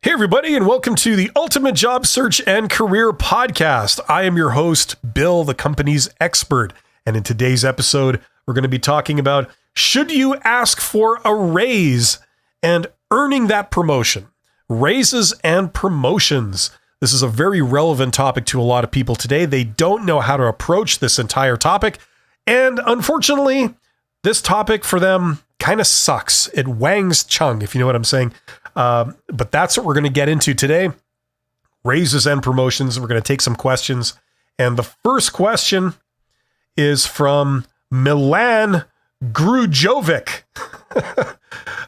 Hey, everybody, and welcome to the Ultimate Job Search and Career Podcast. I am your host, Bill, the company's expert. And in today's episode, we're going to be talking about, should you ask for a raise and earning that promotion? Raises and promotions. This is a very relevant topic to a lot of people today. They don't know how to approach this entire topic. And unfortunately, this topic for them kind of sucks. It wangs chung, if you know what I'm saying. But that's what we're going to get into today. Raises and promotions. We're going to take some questions. And the first question is from Milan Grujovic.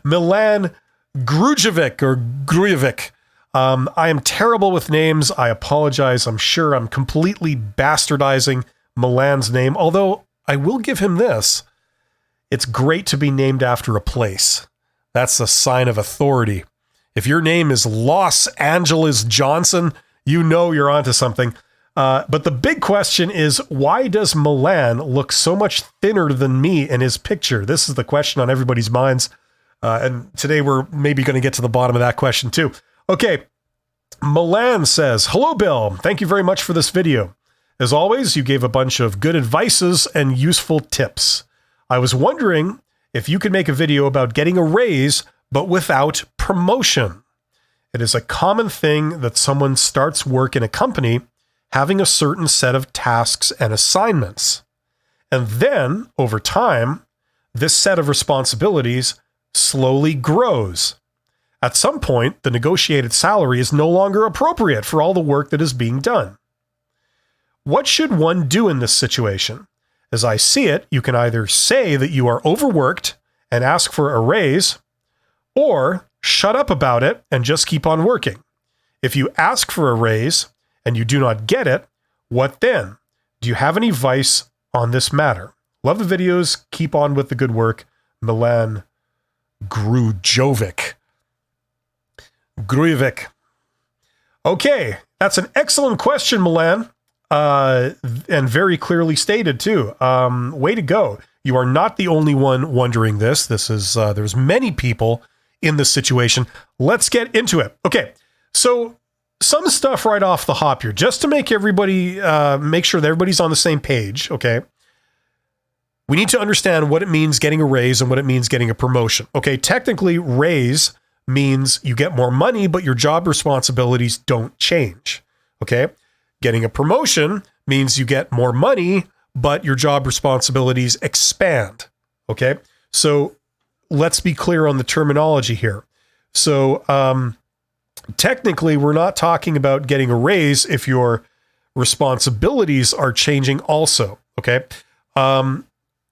Milan Grujovic or Grujovic. I am terrible with names. I apologize. I'm sure I'm completely bastardizing Milan's name, although I will give him this. It's great to be named after a place. That's a sign of authority. If your name is Los Angeles Johnson, you know you're onto something. But the big question is, why does Milan look so much thinner than me in his picture? This is the question on everybody's minds. And today we're maybe going to get to the bottom of that question too. Okay. Milan says, hello, Bill. Thank you very much for this video. As always, you gave a bunch of good advices and useful tips. I was wondering if you could make a video about getting a raise, but without promotion. It is a common thing that someone starts work in a company having a certain set of tasks and assignments. And then, over time, this set of responsibilities slowly grows. At some point, the negotiated salary is no longer appropriate for all the work that is being done. What should one do in this situation? As I see it, you can either say that you are overworked and ask for a raise, or shut up about it and just keep on working. If you ask for a raise and you do not get it, what then? Do you have any advice on this matter? Love the videos. Keep on with the good work. Milan Grujovic. Grujovic. Okay, that's an excellent question, Milan. And very clearly stated too. Way to go. You are not the only one wondering this. There's many people in this situation. Let's get into it. Okay. So some stuff right off the hop here, just to make everybody, make sure that everybody's on the same page. Okay. We need to understand what it means getting a raise and what it means getting a promotion. Okay. Technically, raise means you get more money, but your job responsibilities don't change. Okay. Getting a promotion means you get more money, but your job responsibilities expand. Okay. So let's be clear on the terminology here. So technically, we're not talking about getting a raise if your responsibilities are changing also. Okay. And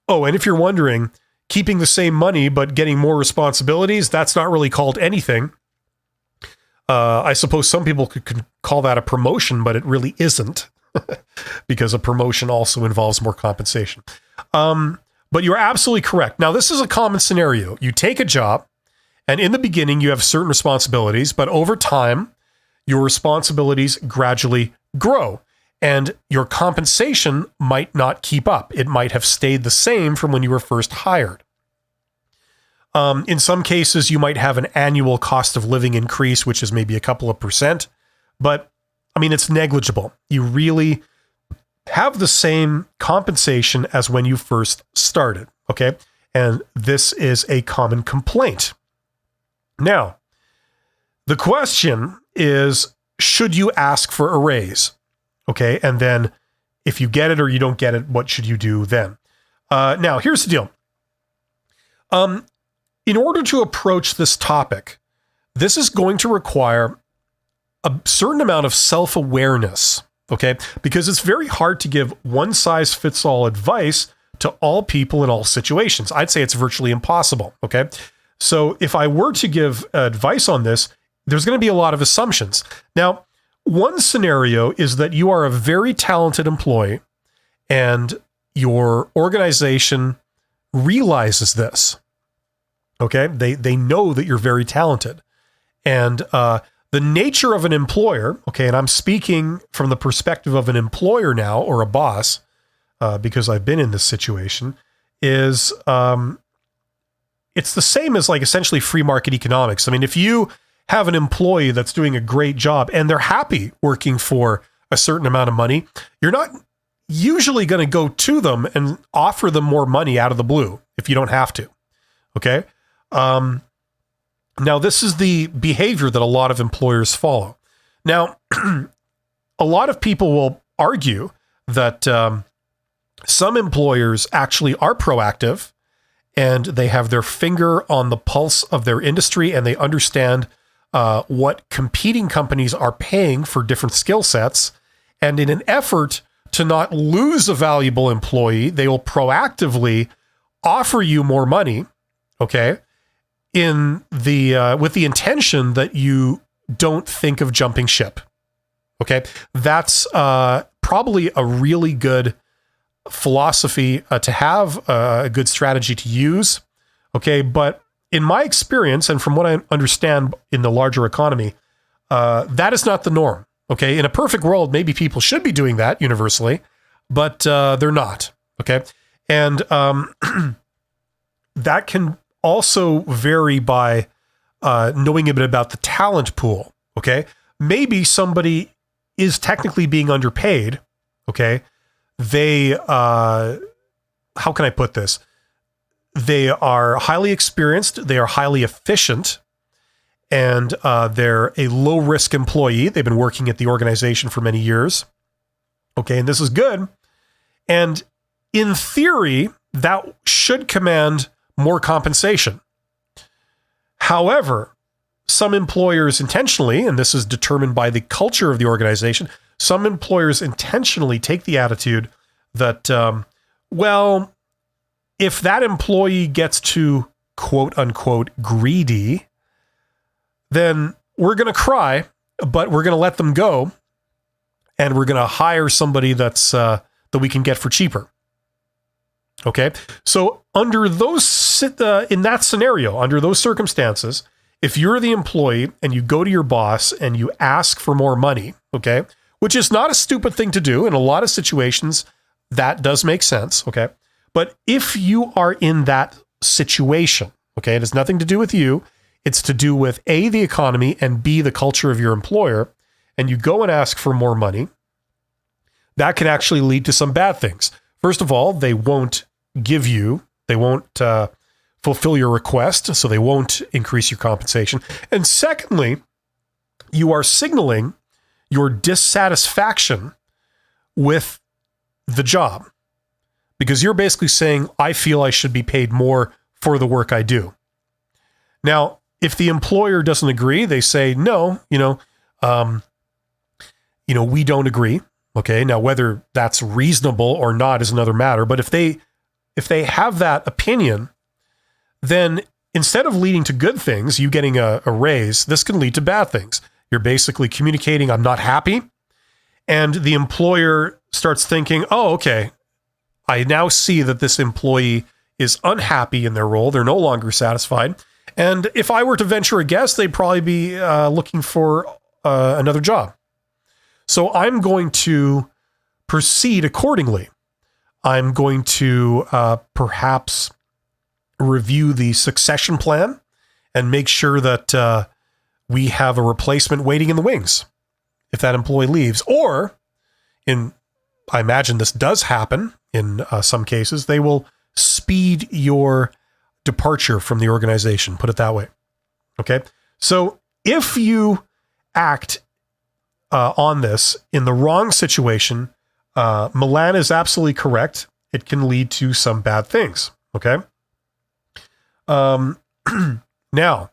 if you're wondering, keeping the same money but getting more responsibilities, that's not really called anything. I suppose some people could call that a promotion, but it really isn't because a promotion also involves more compensation. But you're absolutely correct. Now, this is a common scenario. You take a job, and in the beginning, you have certain responsibilities, but over time, your responsibilities gradually grow, and your compensation might not keep up. It might have stayed the same from when you were first hired. In some cases, you might have an annual cost of living increase, which is maybe a couple of %, but I mean, it's negligible. You really have the same compensation as when you first started, okay? And this is a common complaint. Now, the question is, should you ask for a raise? Okay, and then if you get it or you don't get it, what should you do then? Now, here's the deal. In order to approach this topic, this is going to require a certain amount of self-awareness, okay? Because it's very hard to give one-size-fits-all advice to all people in all situations. I'd say it's virtually impossible, okay? So if I were to give advice on this, there's going to be a lot of assumptions. Now, one scenario is that you are a very talented employee and your organization realizes this. Okay, they know that you're very talented. And the nature of an employer, okay, and I'm speaking from the perspective of an employer now or a boss, because I've been in this situation, is it's the same as like essentially free market economics. I mean, if you have an employee that's doing a great job and they're happy working for a certain amount of money, you're not usually going to go to them and offer them more money out of the blue if you don't have to. Okay. Now, this is the behavior that a lot of employers follow. Now, a lot of people will argue that some employers actually are proactive and they have their finger on the pulse of their industry and they understand what competing companies are paying for different skill sets. And in an effort to not lose a valuable employee, they will proactively offer you more money, okay, in the with the intention that you don't think of jumping ship. Okay, that's probably a really good philosophy to have, a good strategy to use. Okay, but in my experience, and from what I understand in the larger economy, that is not the norm. Okay, in a perfect world, maybe people should be doing that universally, but they're not. Okay, and that can also vary by knowing a bit about the talent pool. Okay, maybe somebody is technically being underpaid. Okay, they how can I put this? They are highly experienced, they are highly efficient, and they're a low-risk employee. They've been working at the organization for many years. Okay, and this is good. And in theory, that should command more compensation. However, some employers intentionally, and this is determined by the culture of the organization, some employers intentionally take the attitude that, well, if that employee gets too quote unquote greedy, then we're going to cry, but we're going to let them go, and we're going to hire somebody that's that we can get for cheaper. Okay, so under those in that scenario, under those circumstances, if you're the employee and you go to your boss and you ask for more money, okay, which is not a stupid thing to do in a lot of situations, that does make sense. Okay, but if you are in that situation, okay, it has nothing to do with you. It's to do with A, the economy, and B, the culture of your employer, and you go and ask for more money, that can actually lead to some bad things. First of all, they won't fulfill your request, so they won't increase your compensation. And secondly, you are signaling your dissatisfaction with the job, because you're basically saying, I feel I should be paid more for the work I do. Now, if the employer doesn't agree, they say, no, we don't agree. Okay. Now, whether that's reasonable or not is another matter. But if they have that opinion, then instead of leading to good things, you getting a raise, this can lead to bad things. You're basically communicating, I'm not happy. And the employer starts thinking, oh, okay, I now see that this employee is unhappy in their role. They're no longer satisfied. And if I were to venture a guess, they'd probably be looking for another job. So I'm going to proceed accordingly. I'm going to perhaps review the succession plan and make sure that we have a replacement waiting in the wings if that employee leaves. Or, I imagine this does happen in some cases, they will speed your departure from the organization, put it that way. Okay. So if you act on this in the wrong situation, Milan is absolutely correct. It can lead to some bad things. Okay. Now,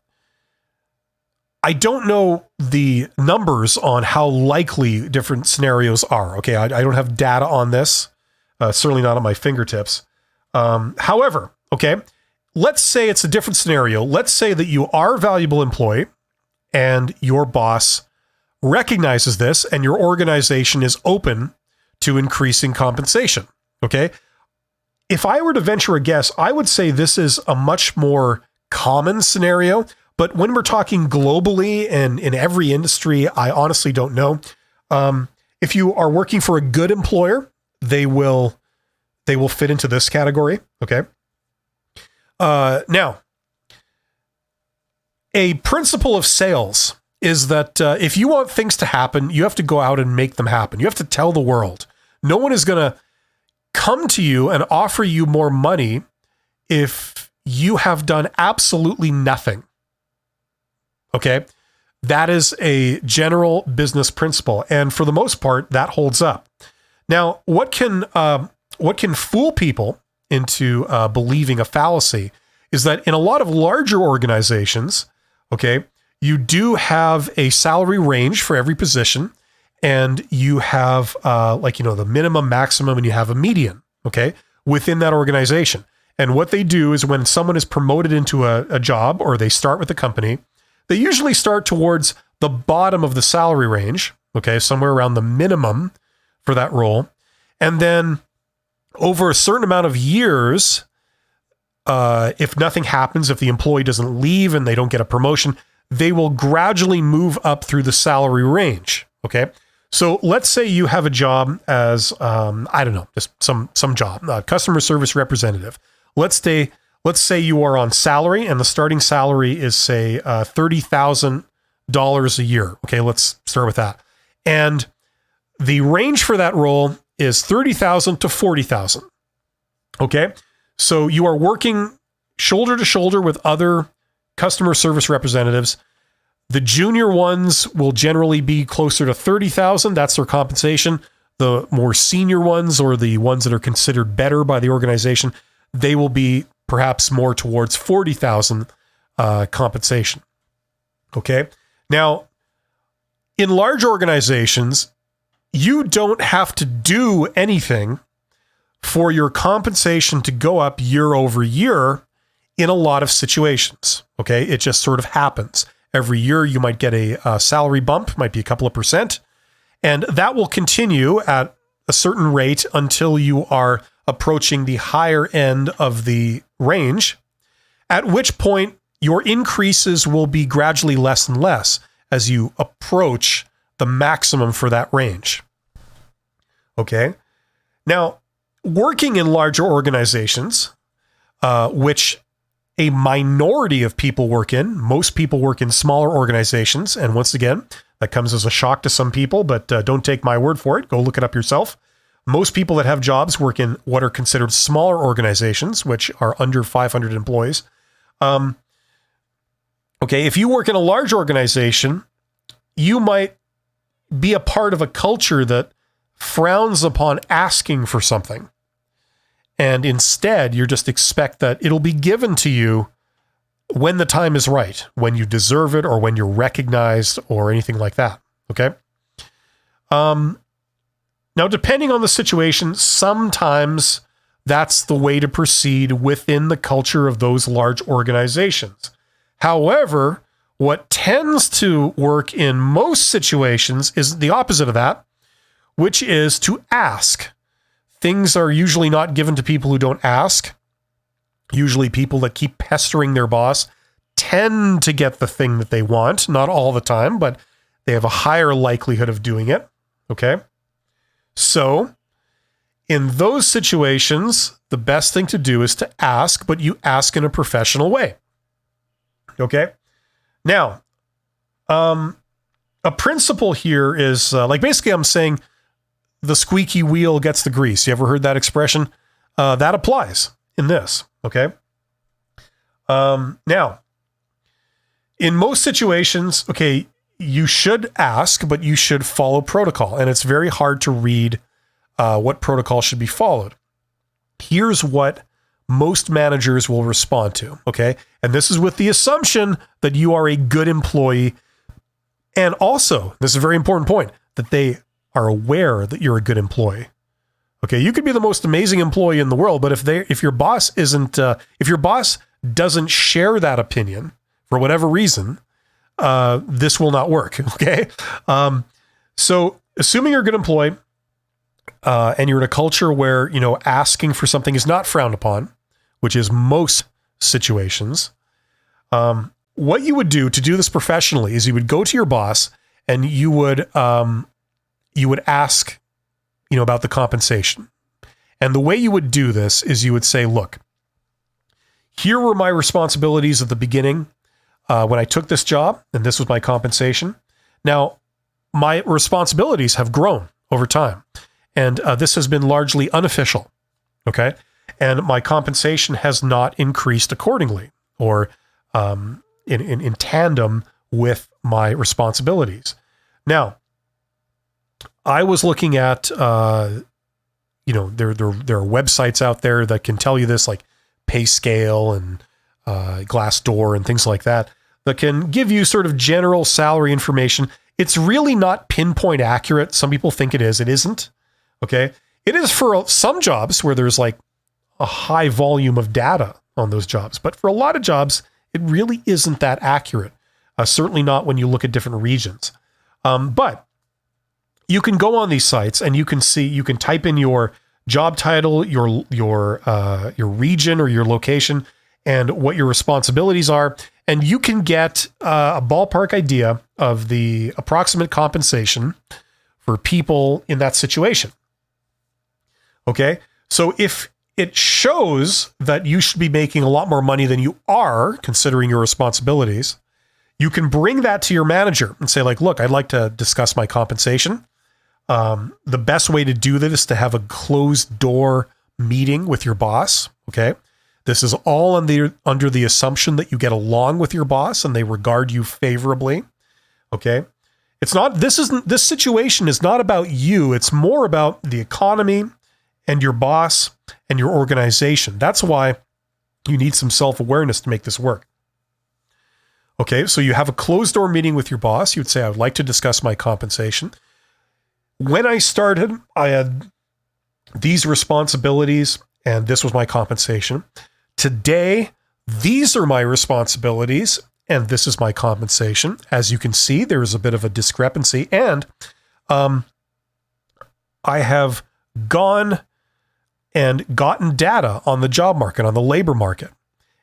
I don't know the numbers on how likely different scenarios are. Okay. I don't have data on this, certainly not at my fingertips. However, okay, let's say it's a different scenario. Let's say that you are a valuable employee and your boss recognizes this and your organization is open to increasing compensation. Okay. If I were to venture a guess, I would say this is a much more common scenario, but when we're talking globally and in every industry, I honestly don't know. If you are working for a good employer, they will fit into this category. Okay. Now, a principle of sales is that if you want things to happen, you have to go out and make them happen. You have to tell the world. No one is going to come to you and offer you more money if you have done absolutely nothing. Okay? That is a general business principle. And for the most part, that holds up. Now, what can fool people into believing a fallacy is that in a lot of larger organizations, okay, you do have a salary range for every position, and you have the minimum, maximum, and you have a median, okay, within that organization. And what they do is when someone is promoted into a job or they start with the company, they usually start towards the bottom of the salary range, okay, somewhere around the minimum for that role. And then over a certain amount of years, if nothing happens, if the employee doesn't leave and they don't get a promotion, they will gradually move up through the salary range. Okay. So let's say you have a job as, just some job, customer service representative. Let's say you are on salary and the starting salary is say $30,000 a year. Okay. Let's start with that. And the range for that role is $30,000 to $40,000. Okay. So you are working shoulder to shoulder with other customer service representatives. The junior ones will generally be closer to $30,000. That's their compensation. The more senior ones, or the ones that are considered better by the organization, they will be perhaps more towards $40,000 compensation. Okay. Now, in large organizations, you don't have to do anything for your compensation to go up year over year in a lot of situations. Okay. It just sort of happens. Every year you might get a salary bump, might be a couple of percent, and that will continue at a certain rate until you are approaching the higher end of the range, at which point your increases will be gradually less and less as you approach the maximum for that range. Okay. Now, working in larger organizations, which a minority of people work in, most people work in smaller organizations. And once again, that comes as a shock to some people, but don't take my word for it. Go look it up yourself. Most people that have jobs work in what are considered smaller organizations, which are under 500 employees. Okay, if you work in a large organization, you might be a part of a culture that frowns upon asking for something. And instead, you just expect that it'll be given to you when the time is right, when you deserve it, or when you're recognized, or anything like that. Okay. Now, depending on the situation, sometimes that's the way to proceed within the culture of those large organizations. However, what tends to work in most situations is the opposite of that, which is to ask. Things are usually not given to people who don't ask. Usually people that keep pestering their boss tend to get the thing that they want. Not all the time, but they have a higher likelihood of doing it. Okay. So in those situations, the best thing to do is to ask, but you ask in a professional way. Okay. Now, a principle here is basically I'm saying, the squeaky wheel gets the grease. You ever heard that expression? That applies in this. Okay. Now, in most situations, okay, you should ask, but you should follow protocol. And it's very hard to read what protocol should be followed. Here's what most managers will respond to. Okay. And this is with the assumption that you are a good employee. And also, this is a very important point, that they are aware that you're a good employee. Okay, you could be the most amazing employee in the world, but if your boss doesn't share that opinion for whatever reason, this will not work. Okay, so assuming you're a good employee and you're in a culture where asking for something is not frowned upon, which is most situations, what you would do to do this professionally is you would go to your boss and you would ask, about the compensation. And the way you would do this is you would say, look, here were my responsibilities at the beginning. when I took this job, and this was my compensation. Now, my responsibilities have grown over time, and this has been largely unofficial, okay? And my compensation has not increased accordingly or in tandem with my responsibilities. Now, I was looking at, there are websites out there that can tell you this, like PayScale and Glassdoor and things like that can give you sort of general salary information. It's really not pinpoint accurate. Some people think it is. It isn't. Okay. It is for some jobs where there's like a high volume of data on those jobs. But for a lot of jobs, it really isn't that accurate. Certainly not when you look at different regions. But you can go on these sites and you can type in your job title, your region or your location, and what your responsibilities are. And you can get a ballpark idea of the approximate compensation for people in that situation. Okay. So if it shows that you should be making a lot more money than you are, considering your responsibilities, you can bring that to your manager and say, like, look, I'd like to discuss my compensation. The best way to do that is to have a closed door meeting with your boss. Okay. This is all under the assumption that you get along with your boss and they regard you favorably. Okay. This situation is not about you. It's more about the economy and your boss and your organization. That's why you need some self-awareness to make this work. Okay. So you have a closed door meeting with your boss. You would say, I would like to discuss my compensation. When I started, I had these responsibilities and this was my compensation. Today, these are my responsibilities and this is my compensation. As you can see, there is a bit of a discrepancy, and I have gone and gotten data on the job market, on the labor market,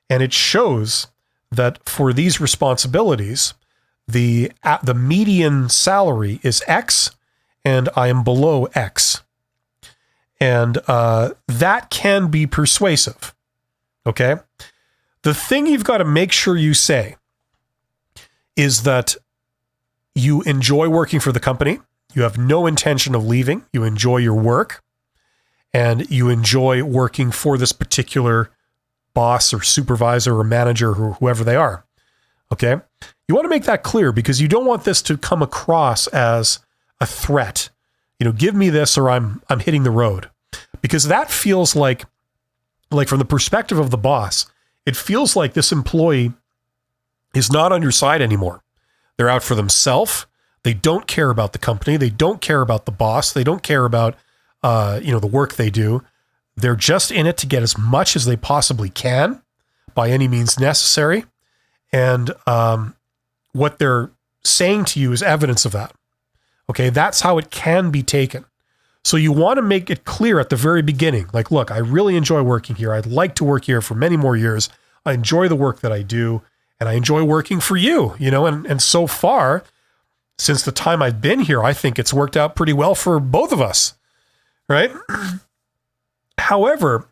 and it shows that for these responsibilities, the median salary is X, and I am below X. And that can be persuasive, okay? The thing you've got to make sure you say is that you enjoy working for the company, you have no intention of leaving, you enjoy your work, and you enjoy working for this particular boss or supervisor or manager or whoever they are, okay? You want to make that clear because you don't want this to come across as a threat. Give me this or I'm hitting the road. Because that feels like from the perspective of the boss, it feels like this employee is not on your side anymore. They're out for themselves. They don't care about the company. They don't care about the boss. They don't care about, the work they do. They're just in it to get as much as they possibly can by any means necessary. And what they're saying to you is evidence of that. Okay, that's how it can be taken. So you want to make it clear at the very beginning, like, look, I really enjoy working here. I'd like to work here for many more years. I enjoy the work that I do, and I enjoy working for you, and so far, since the time I've been here, I think it's worked out pretty well for both of us, right? However,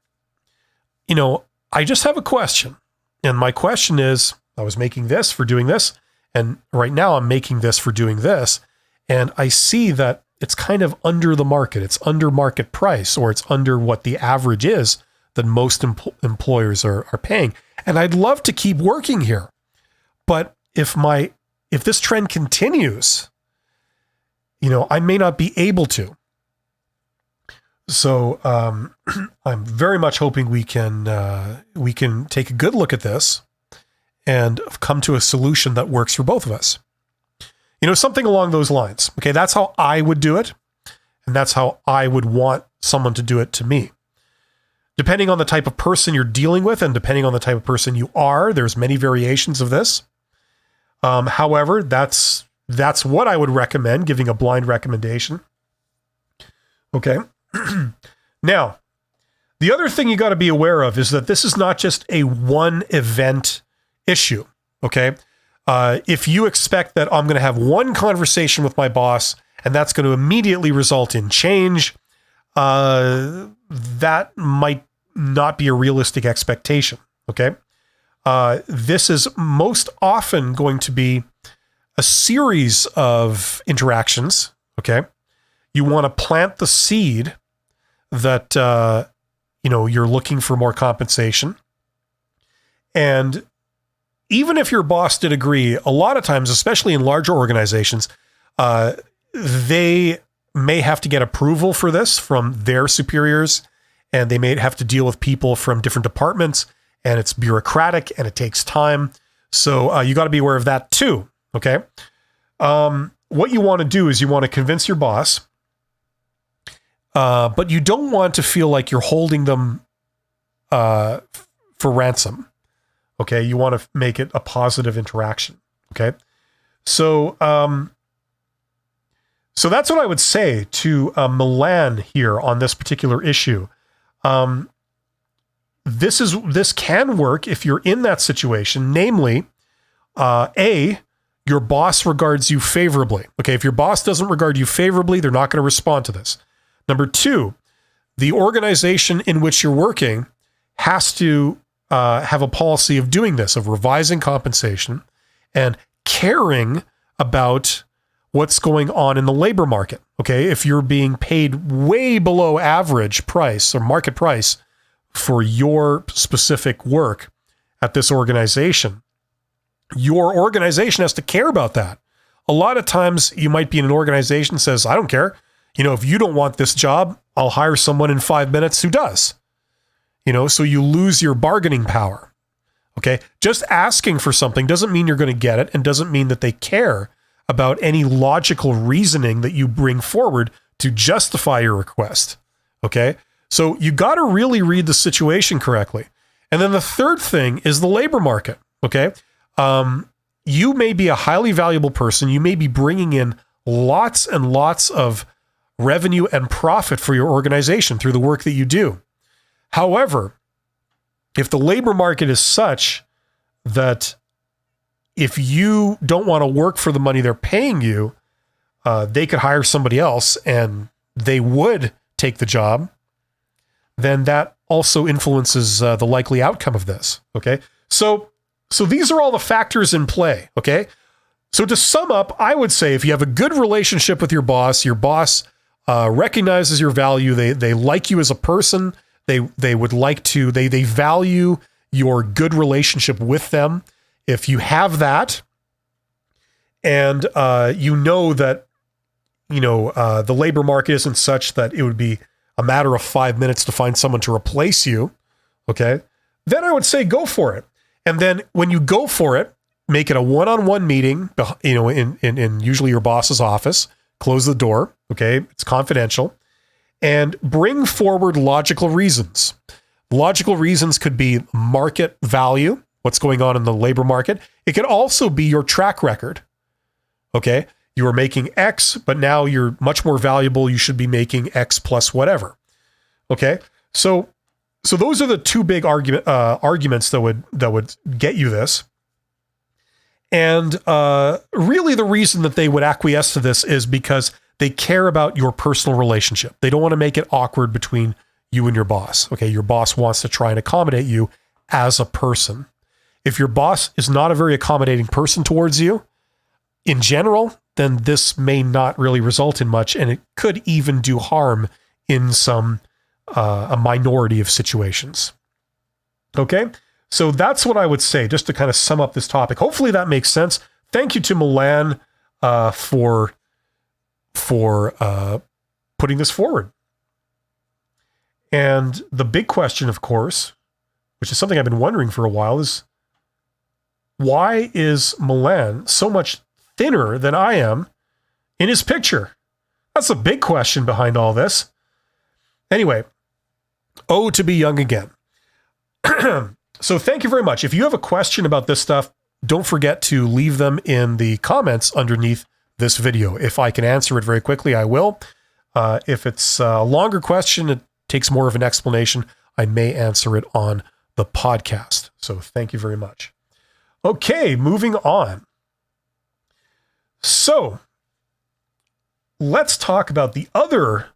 I just have a question. And my question is, I was making this for doing this, and right now I'm making this for doing this. And I see that it's kind of under the market. It's under market price, or it's under what the average is that most employers are paying. And I'd love to keep working here. But if this trend continues, I may not be able to. So I'm very much hoping we can take a good look at this and come to a solution that works for both of us. Something along those lines. Okay, that's how I would do it. And that's how I would want someone to do it to me. Depending on the type of person you're dealing with and depending on the type of person you are, there's many variations of this. However, that's what I would recommend, giving a blind recommendation. Okay. Now, the other thing you got to be aware of is that this is not just a one event issue. Okay. If you expect that I'm going to have one conversation with my boss and that's going to immediately result in change, that might not be a realistic expectation. Okay. this is most often going to be a series of interactions, okay? You want to plant the seed that, you're looking for more compensation. And even if your boss did agree, a lot of times, especially in larger organizations, they may have to get approval for this from their superiors, and they may have to deal with people from different departments, and it's bureaucratic and it takes time. So you got to be aware of that too. Okay. What you want to do is you want to convince your boss, but you don't want to feel like you're holding them for ransom. Okay. You want to make it a positive interaction. Okay. So that's what I would say to Milan here on this particular issue. This can work if you're in that situation, namely, your boss regards you favorably. Okay, if your boss doesn't regard you favorably, they're not going to respond to this. Number two, the organization in which you're working has to have a policy of doing this, of revising compensation and caring about what's going on in the labor market. Okay, if you're being paid way below average price or market price for your specific work at this organization, your organization has to care about that. A lot of times you might be in an organization that says, I don't care. If you don't want this job, I'll hire someone in 5 minutes who does. So you lose your bargaining power. Okay. Just asking for something doesn't mean you're going to get it, and doesn't mean that they care about any logical reasoning that you bring forward to justify your request. Okay. So you got to really read the situation correctly. And then the third thing is the labor market. Okay. You may be a highly valuable person. You may be bringing in lots and lots of revenue and profit for your organization through the work that you do. However, if the labor market is such that if you don't want to work for the money they're paying you, they could hire somebody else and they would take the job, then that also influences the likely outcome of this. Okay. So these are all the factors in play. Okay. So to sum up, I would say if you have a good relationship with your boss recognizes your value, they like you as a person, they would like to, they value your good relationship with them. If you have that, and that, the labor market isn't such that it would be a matter of 5 minutes to find someone to replace you, okay, then I would say go for it. And then when you go for it, make it a one-on-one meeting, in usually your boss's office, close the door, okay, it's confidential, and bring forward logical reasons. Logical reasons could be market value, what's going on in the labor market. It could also be your track record. Okay. You were making X, but now you're much more valuable. You should be making X plus whatever. Okay. So those are the two big arguments that would get you this. And really the reason that they would acquiesce to this is because they care about your personal relationship. They don't want to make it awkward between you and your boss. Okay. Your boss wants to try and accommodate you as a person. If your boss is not a very accommodating person towards you in general, then this may not really result in much, and it could even do harm in a minority of situations. Okay, so that's what I would say, just to kind of sum up this topic. Hopefully that makes sense. Thank you to Milan for putting this forward. And the big question, of course, which is something I've been wondering for a while, is why is Milan so much thinner than I am in his picture? That's the big question behind all this. Anyway, to be young again. So thank you very much. If you have a question about this stuff, don't forget to leave them in the comments underneath this video. If I can answer it very quickly, I will. If it's a longer question, it takes more of an explanation, I may answer it on the podcast. So thank you very much. Okay, moving on. So let's talk about the other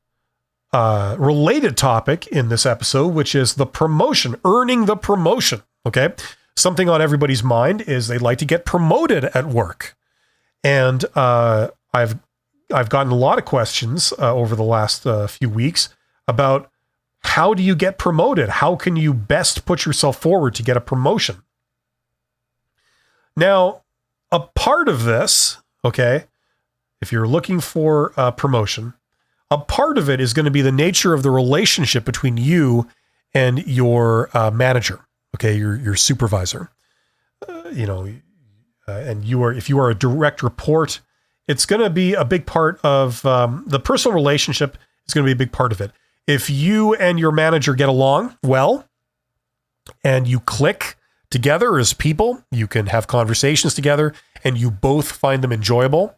related topic in this episode, which is the promotion, earning the promotion. Okay. something on everybody's mind is they'd like to get promoted at work. And I've gotten a lot of questions over the last few weeks about how do you get promoted? How can you best put yourself forward to get a promotion? Now, a part of this, okay, if you're looking for a promotion, a part of it is going to be the nature of the relationship between you and your manager, okay, your supervisor. And if you are a direct report, it's going to be a big part of the personal relationship is going to be a big part of it. If you and your manager get along well and you click together as people, you can have conversations together and you both find them enjoyable.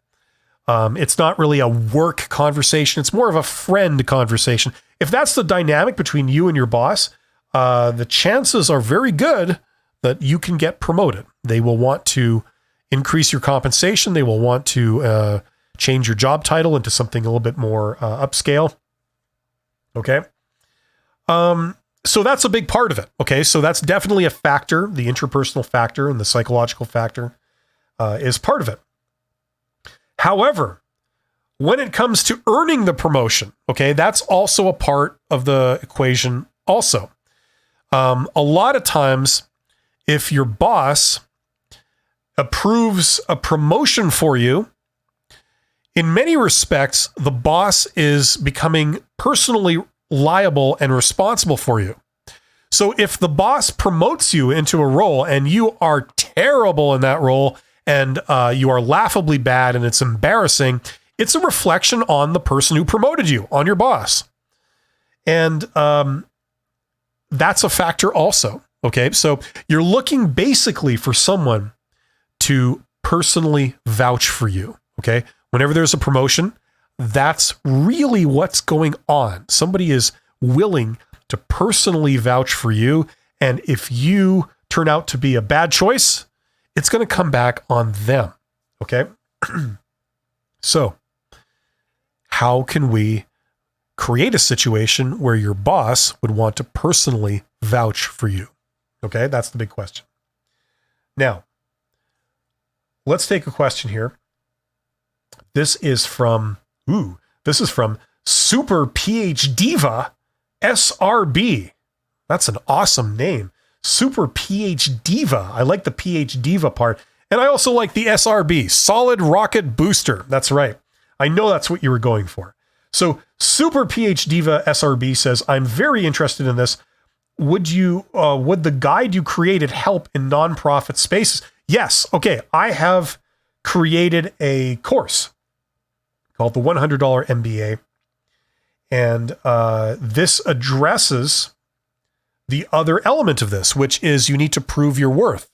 It's not really a work conversation. It's more of a friend conversation. If that's the dynamic between you and your boss, the chances are very good that you can get promoted. They will want to increase your compensation. They will want to change your job title into something a little bit more upscale. Okay. So that's a big part of it. Okay. So that's definitely a factor. The interpersonal factor and the psychological factor is part of it. However, when it comes to earning the promotion, okay, that's also a part of the equation also. A lot of times, if your boss approves a promotion for you, in many respects, the boss is becoming personally liable and responsible for you. So if the boss promotes you into a role and you are terrible in that role and you are laughably bad and it's embarrassing, it's a reflection on the person who promoted you, on your boss. And that's a factor also. Okay, so you're looking basically for someone to personally vouch for you. Okay, whenever there's a promotion, that's really what's going on. Somebody is willing to personally vouch for you. And if you turn out to be a bad choice, it's going to come back on them. Okay. So how can we create a situation where your boss would want to personally vouch for you? Okay. That's the big question. Now, let's take a question here. This is from Super PH Diva SRB. That's an awesome name. Super PH Diva. I like the PH Diva part. And I also like the SRB, Solid Rocket Booster. That's right. I know that's what you were going for. So Super PH Diva SRB says, I'm very interested in this. Would the guide you created help in nonprofit spaces? Yes. Okay. I have created a course called the $100 MBA. And this addresses the other element of this, which is you need to prove your worth.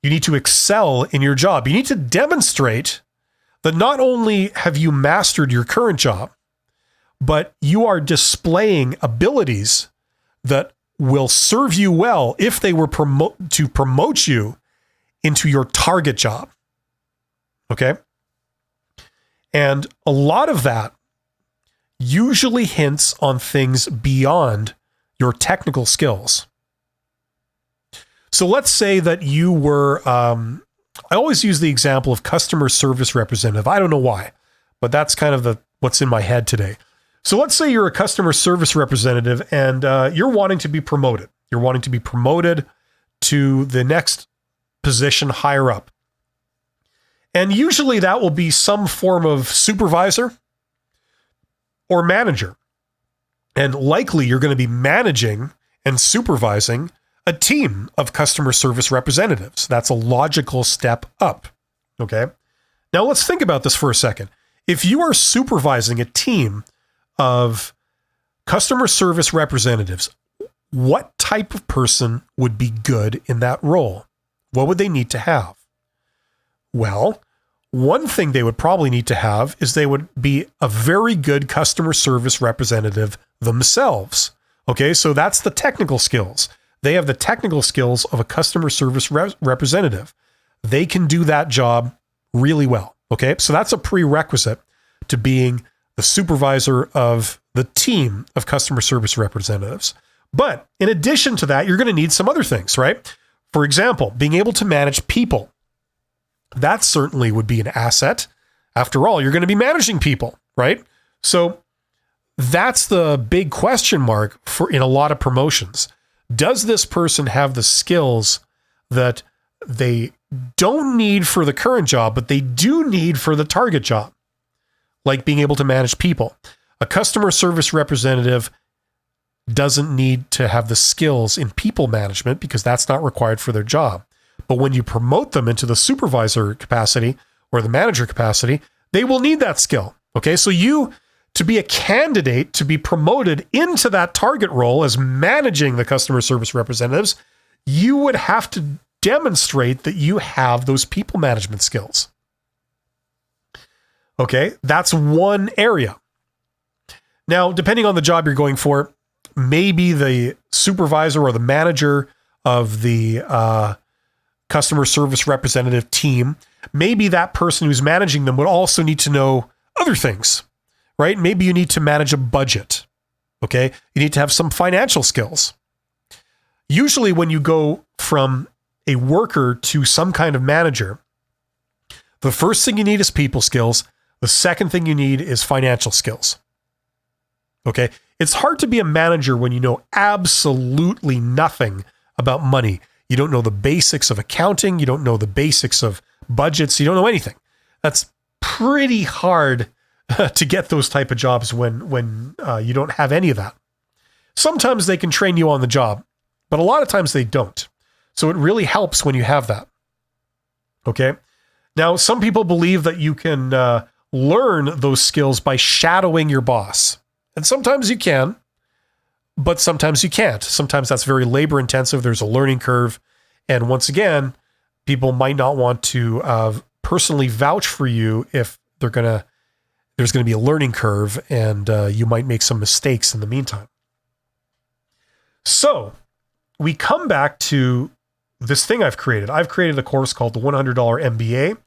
You need to excel in your job. You need to demonstrate that not only have you mastered your current job, but you are displaying abilities that will serve you well if they were to promote you into your target job. Okay? And a lot of that usually hints on things beyond your technical skills. So let's say that you were, I always use the example of customer service representative. I don't know why, but that's kind of what's in my head today. So let's say you're a customer service representative and you're wanting to be promoted. You're wanting to be promoted to the next position higher up. And usually that will be some form of supervisor or manager. And likely you're going to be managing and supervising a team of customer service representatives. That's a logical step up. Okay. Now let's think about this for a second. If you are supervising a team of customer service representatives, what type of person would be good in that role? What would they need to have? Well, one thing they would probably need to have is they would be a very good customer service representative themselves. Okay, so that's the technical skills. They have the technical skills of a customer service representative. They can do that job really well. Okay, so that's a prerequisite to being the supervisor of the team of customer service representatives. But in addition to that, you're going to need some other things, right? For example, being able to manage people. That certainly would be an asset. After all, you're going to be managing people, right? So that's the big question mark for in a lot of promotions. Does this person have the skills that they don't need for the current job, but they do need for the target job? Like being able to manage people. A customer service representative doesn't need to have the skills in people management because that's not required for their job. But when you promote them into the supervisor capacity or the manager capacity, they will need that skill. Okay, so to be a candidate to be promoted into that target role as managing the customer service representatives, you would have to demonstrate that you have those people management skills. Okay, that's one area. Now, depending on the job you're going for, maybe the supervisor or the manager of the customer service representative team, maybe that person who's managing them would also need to know other things, right? Maybe you need to manage a budget, okay? You need to have some financial skills. Usually when you go from a worker to some kind of manager, the first thing you need is people skills. The second thing you need is financial skills. Okay? It's hard to be a manager when you know absolutely nothing about money. You don't know the basics of accounting. You don't know the basics of budgets. You don't know anything. That's pretty hard to get those type of jobs when you don't have any of that. Sometimes they can train you on the job, but a lot of times they don't. So it really helps when you have that. Okay? Now, some people believe that you can learn those skills by shadowing your boss. And sometimes you can, but sometimes you can't. Sometimes that's very labor intensive. There's a learning curve. And once again, people might not want to personally vouch for you if there's going to be a learning curve and you might make some mistakes in the meantime. So we come back to this thing I've created. I've created a course called the $100 MBA.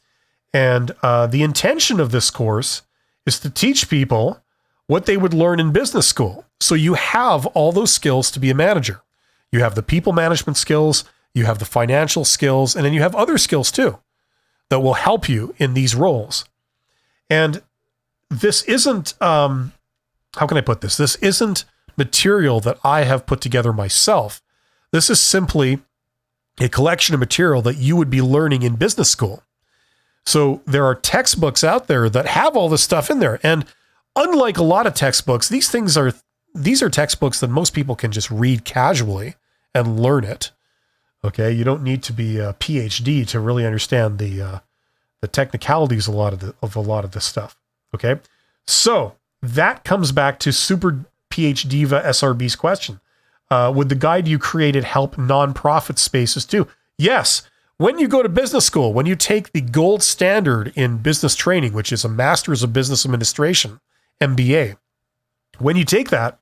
And the intention of this course is to teach people what they would learn in business school. So you have all those skills to be a manager. You have the people management skills, you have the financial skills, and then you have other skills too that will help you in these roles. And this isn't, how can I put this? This isn't material that I have put together myself. This is simply a collection of material that you would be learning in business school. So there are textbooks out there that have all this stuff in there. And unlike a lot of textbooks, these are textbooks that most people can just read casually and learn it. Okay, you don't need to be a PhD to really understand the technicalities of a lot of this stuff. Okay, so that comes back to Super PhD Diva SRB's question: would the guide you created help nonprofit spaces too? Yes. When you go to business school, when you take the gold standard in business training, which is a Master's of Business Administration, MBA, when you take that,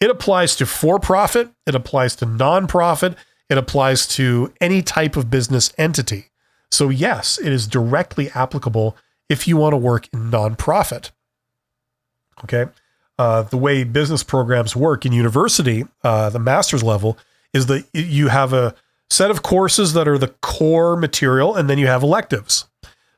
it applies to for-profit, it applies to nonprofit, it applies to any type of business entity. So yes, it is directly applicable if you want to work in nonprofit. Okay. The way business programs work in university, the master's level, is that you have a set of courses that are the core material, and then you have electives.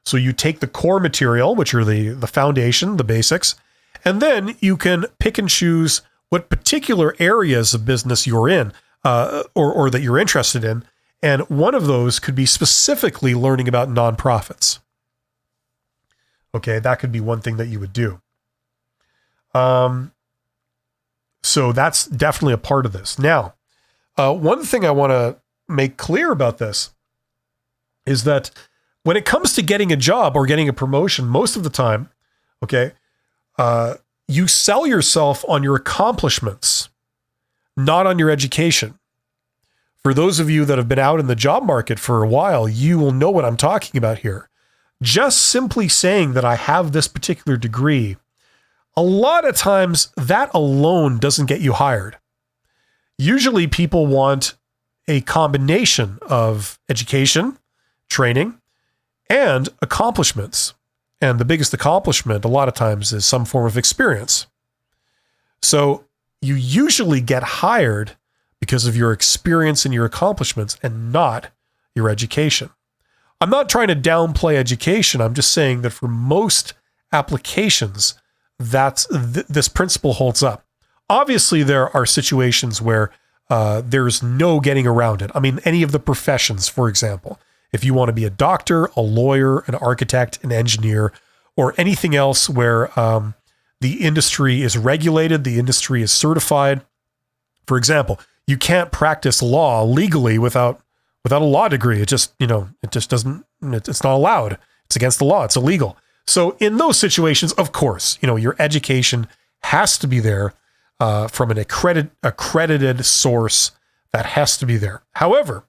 So you take the core material, which are the foundation, the basics, and then you can pick and choose what particular areas of business you're in, or that you're interested in. And one of those could be specifically learning about nonprofits. Okay, that could be one thing that you would do. So that's definitely a part of this. Now, one thing I want to make clear about this is that when it comes to getting a job or getting a promotion, most of the time, okay, you sell yourself on your accomplishments, not on your education. For those of you that have been out in the job market for a while, you will know what I'm talking about here. Just simply saying that I have this particular degree, a lot of times that alone doesn't get you hired. Usually people want a combination of education, training, and accomplishments. And the biggest accomplishment a lot of times is some form of experience. So you usually get hired because of your experience and your accomplishments and not your education. I'm not trying to downplay education. I'm just saying that for most applications, this principle holds up. Obviously, there are situations where there's no getting around it. I mean, any of the professions, for example, if you want to be a doctor, a lawyer, an architect, an engineer, or anything else where the industry is regulated, the industry is certified. For example, you can't practice law legally without a law degree. It just doesn't, it's not allowed. It's against the law. It's illegal. So in those situations, of course, your education has to be there from an accredited source. That has to be there. However,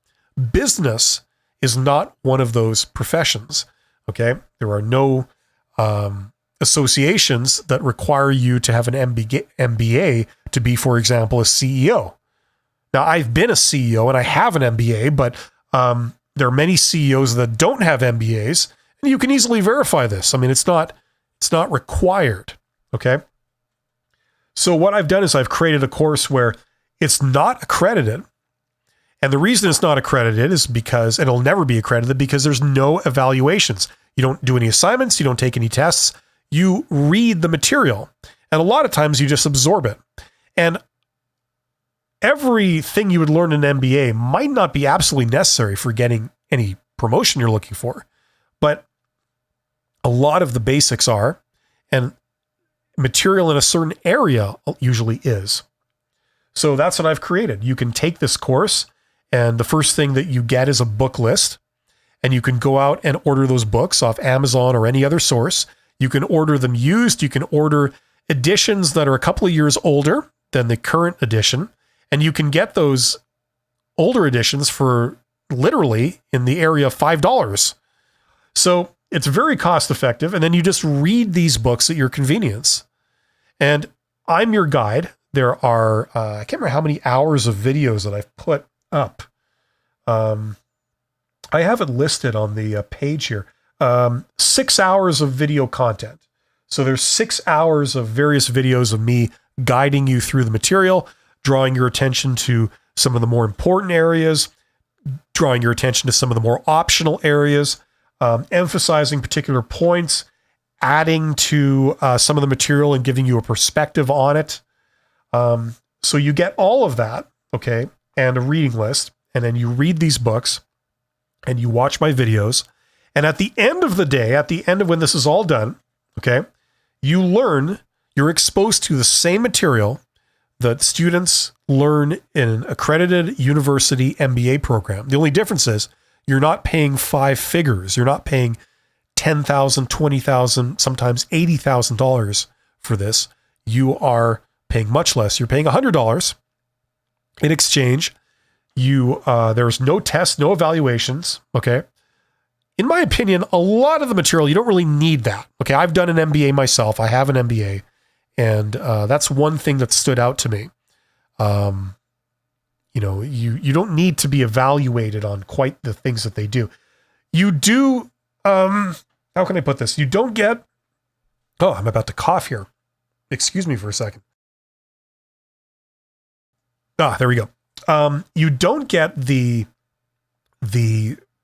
business is not one of those professions. Okay. There are no associations that require you to have an MBA to be, for example, a CEO. Now, I've been a CEO and I have an MBA, but there are many CEOs that don't have MBAs, and you can easily verify this. I mean, it's not required. Okay. So what I've done is I've created a course where it's not accredited. And the reason it's not accredited is because, and it'll never be accredited because there's no evaluations. You don't do any assignments. You don't take any tests. You read the material. And a lot of times you just absorb it. And everything you would learn in an MBA might not be absolutely necessary for getting any promotion you're looking for. But a lot of the basics are, and material in a certain area usually is. So that's what I've created. You can take this course, and the first thing that you get is a book list, and you can go out and order those books off Amazon or any other source. You can order them used. You can order editions that are a couple of years older than the current edition, and you can get those older editions for literally in the area of $5. So it's very cost effective. And then you just read these books at your convenience. And I'm your guide. There are, I can't remember how many hours of videos that I've put up. I have it listed on the page here. 6 hours of video content. So there's 6 hours of various videos of me guiding you through the material, drawing your attention to some of the more important areas, drawing your attention to some of the more optional areas, emphasizing particular points, adding to some of the material and giving you a perspective on it. So you get all of that, okay, and a reading list, and then you read these books and you watch my videos. And at the end of the day, at the end of when this is all done, okay, you're exposed to the same material that students learn in an accredited university MBA program. The only difference is you're not paying 5 figures. You're not paying $10,000, $20,000, sometimes $80,000 for this. You are paying much less. You're paying $100. In exchange, there's no tests, no evaluations. Okay. In my opinion, a lot of the material, you don't really need that. Okay. I've done an MBA myself. I have an MBA. And that's one thing that stood out to me. You don't need to be evaluated on quite the things that they do. You do, how can I put this? You don't get, I'm about to cough here. Excuse me for a second. There we go. You don't get the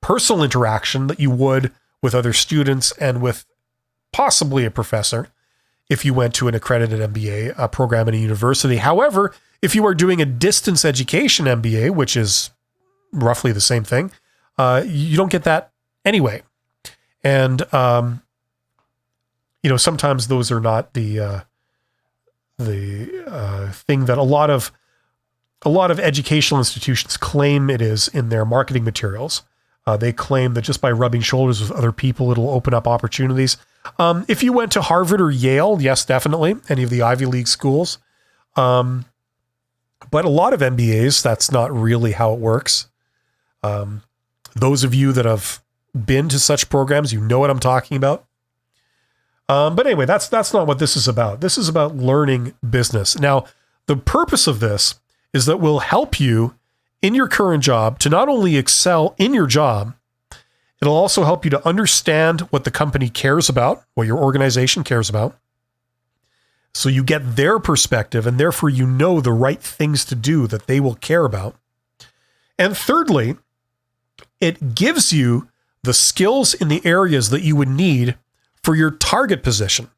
personal interaction that you would with other students and with possibly a professor if you went to an accredited MBA program in a university. However, if you are doing a distance education MBA, which is roughly the same thing, you don't get that anyway. And, sometimes those are not the thing that a lot of educational institutions claim it is in their marketing materials. They claim that just by rubbing shoulders with other people, it'll open up opportunities. If you went to Harvard or Yale, yes, definitely, any of the Ivy League schools. But a lot of MBAs, that's not really how it works. Those of you that have been to such programs, you know what I'm talking about. But anyway, that's not what this is about. This is about learning business. Now, the purpose of this is that we'll help you in your current job to not only excel in your job, it'll also help you to understand what the company cares about, what your organization cares about. So you get their perspective, and therefore you know the right things to do that they will care about. And thirdly, it gives you the skills in the areas that you would need for your target position.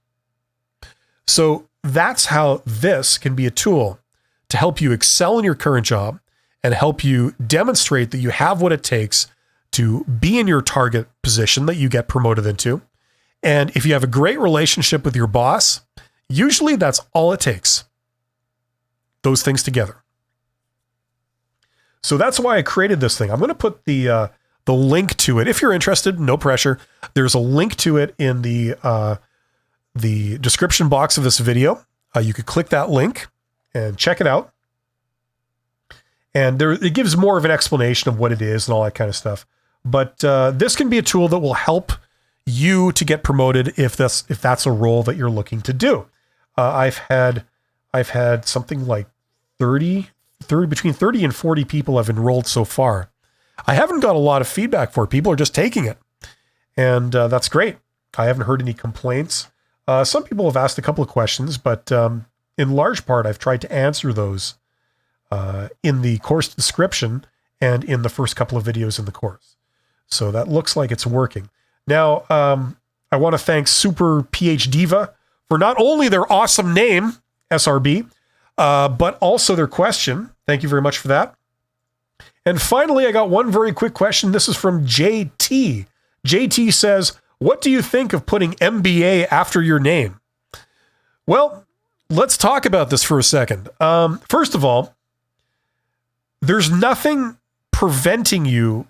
So that's how this can be a tool to help you excel in your current job and help you demonstrate that you have what it takes to be in your target position that you get promoted into. And if you have a great relationship with your boss, usually that's all it takes. Those things together. So that's why I created this thing. I'm going to put the link to it. If you're interested, no pressure. There's a link to it in the description box of this video. You could click that link and check it out. And it gives more of an explanation of what it is and all that kind of stuff. But this can be a tool that will help you to get promoted if that's a role that you're looking to do. I've had something like between 30 and 40 people have enrolled so far. I haven't got a lot of feedback for it. People are just taking it. And that's great. I haven't heard any complaints. Some people have asked a couple of questions, but in large part, I've tried to answer those in the course description and in the first couple of videos in the course. So that looks like it's working. Now, I want to thank Super PH Diva for not only their awesome name, SRB, but also their question. Thank you very much for that. And finally, I got one very quick question. This is from JT. JT says, what do you think of putting MBA after your name? Well, let's talk about this for a second. First of all, there's nothing preventing you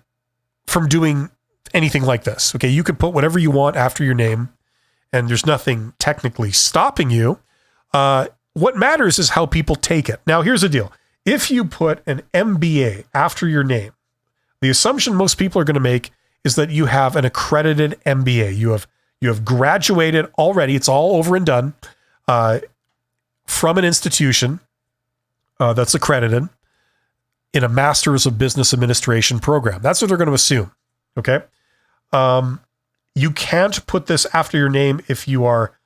from doing anything like this. Okay, you can put whatever you want after your name, and there's nothing technically stopping you. What matters is how people take it. Now, here's the deal. If you put an MBA after your name, the assumption most people are going to make is that you have an accredited MBA. You have graduated already. It's all over and done from an institution that's accredited in a Master's of Business Administration program. That's what they're going to assume. Okay. You can't put this after your name if you are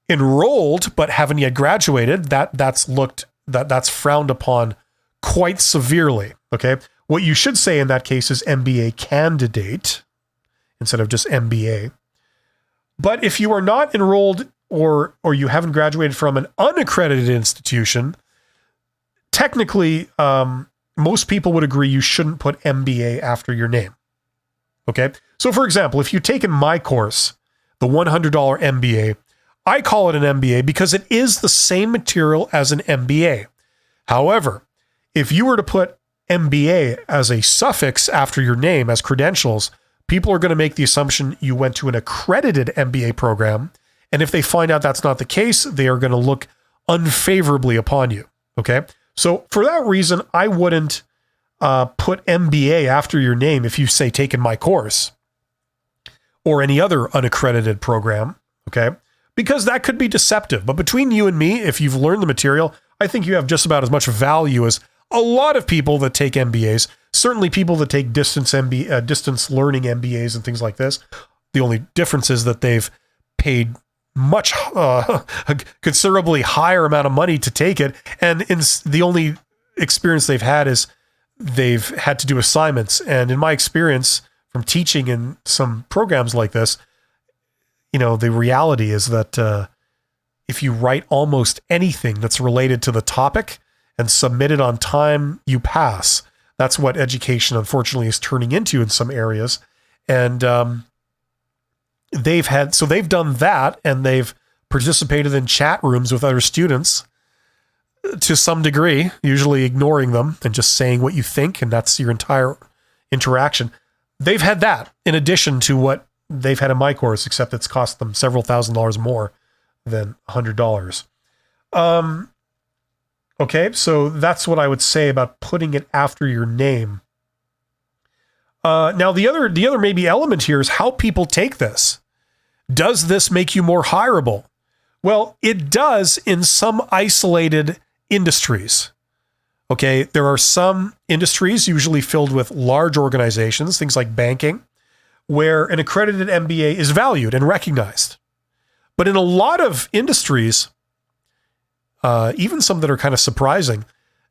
enrolled but haven't yet graduated. That's frowned upon quite severely. Okay. What you should say in that case is MBA candidate instead of just MBA. But if you are not enrolled or you haven't graduated from an unaccredited institution, technically, most people would agree you shouldn't put MBA after your name. Okay. So for example, if you've taken my course, the $100 MBA, I call it an MBA because it is the same material as an MBA. However, if you were to put MBA as a suffix after your name as credentials, people are going to make the assumption you went to an accredited MBA program. And if they find out that's not the case, they are going to look unfavorably upon you. Okay. So for that reason, I wouldn't put MBA after your name if you say taken my course or any other unaccredited program. Okay. Because that could be deceptive. But between you and me, if you've learned the material, I think you have just about as much value as a lot of people that take MBAs, certainly people that take distance learning MBAs and things like this. The only difference is that they've paid much a considerably higher amount of money to take it. And the only experience they've had is they've had to do assignments. And in my experience from teaching in some programs like this, the reality is that if you write almost anything that's related to the topic and submit it on time, you pass. That's what education, unfortunately, is turning into in some areas. And they've done that, and they've participated in chat rooms with other students to some degree, usually ignoring them and just saying what you think, and that's your entire interaction. They've had that in addition to what they've had in my course, except it's cost them several $1,000s more than $100. Okay, so that's what I would say about putting it after your name. Now, the other maybe element here is how people take this. Does this make you more hireable? Well, it does in some isolated industries. Okay, there are some industries usually filled with large organizations, things like banking, where an accredited MBA is valued and recognized. But in a lot of industries, even some that are kind of surprising.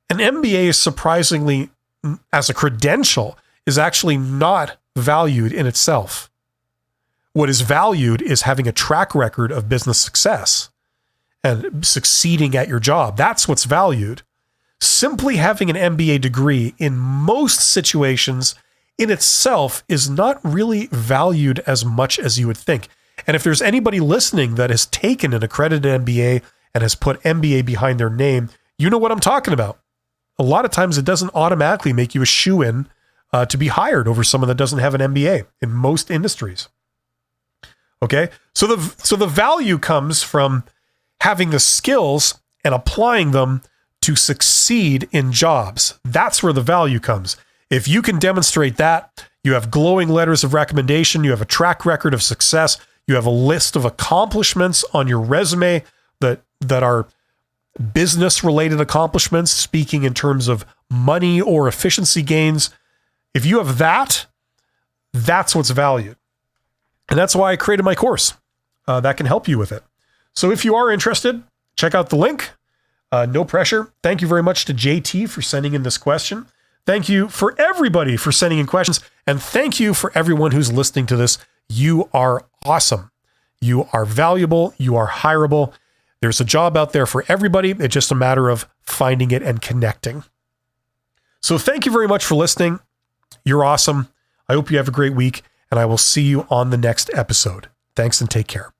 An MBA is surprisingly, as a credential, is actually not valued in itself. What is valued is having a track record of business success and succeeding at your job. That's what's valued. Simply having an MBA degree in most situations in itself is not really valued as much as you would think. And if there's anybody listening that has taken an accredited MBA and has put MBA behind their name, you know what I'm talking about. A lot of times it doesn't automatically make you a shoo-in to be hired over someone that doesn't have an MBA in most industries. Okay, so the value comes from having the skills and applying them to succeed in jobs. That's where the value comes. If you can demonstrate that, you have glowing letters of recommendation, you have a track record of success, you have a list of accomplishments on your resume that are business-related accomplishments, speaking in terms of money or efficiency gains. If you have that, that's what's valued. And that's why I created my course that can help you with it. So if you are interested, check out the link. No pressure. Thank you very much to JT for sending in this question. Thank you for everybody for sending in questions. And thank you for everyone who's listening to this. You are awesome. You are valuable. You are hireable. There's a job out there for everybody. It's just a matter of finding it and connecting. So thank you very much for listening. You're awesome. I hope you have a great week, and I will see you on the next episode. Thanks and take care.